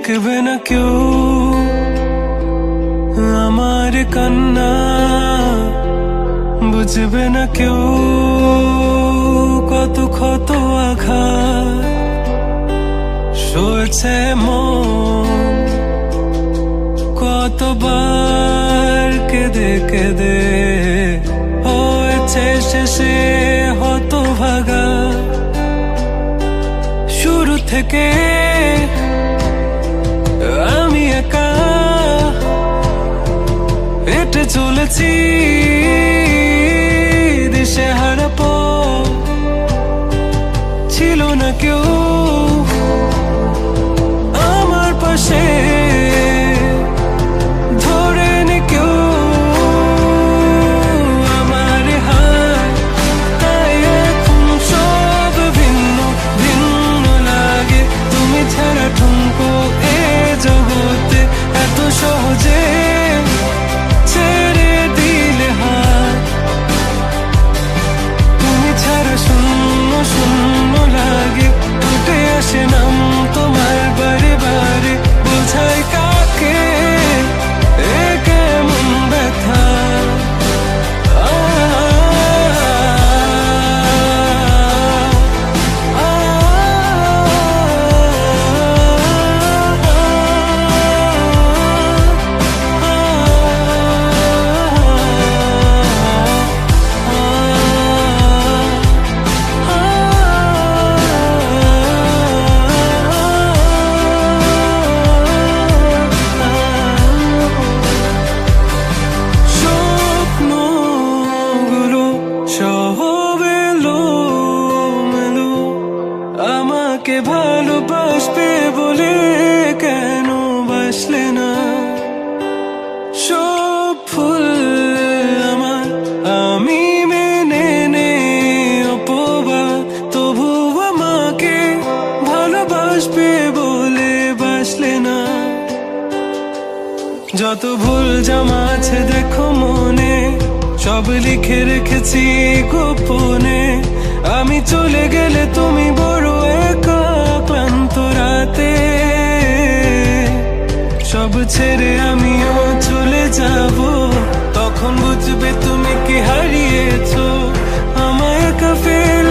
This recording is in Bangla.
দেখবে না কেউ আমার কান্না, বুঝবে না কেউ কত ক্ষত আঘাত সয়েছে মন, কতবার কেঁদে কেঁদে হয়েছে শেষে হতভাগা। শুরু থেকে আমি একা হেঁটে চলেছি দিশেহারা পথ, ছিল না কেউ আমার পাশে ধরে নি কেউ আমার হাত, তাই এখন সব ভিন্ন ভিন্ন লাগে। তুমি ছাড়া ঠুনকো এ জগতে এত সহজে ছেড়ে দিলে হাত, তুমি ছাড়া শূন্য শূন্য লাগে। উঠে আসে নাম তোমার বারে বারে, বোঝাই কাকে এ কেমন ব্যথা। আমাকে ভালোবাসবে বলে কেন বাসলে না? সব ফুল আমার আমি মেনে নে অপবাদ, তবু আমাকে ভালোবাসবে বলে বাসলে না। যত ভুল জমা আছে দেখো মনে, সব লিখে রেখেছি গোপনে। আমি চলে গেলে তুমি বড় একা ক্লান্ত রাতে, সব ছেড়ে আমিও চলে যাব। তখন বুঝবে তুমি কি হারিয়েছো, আমায় একা ফেলে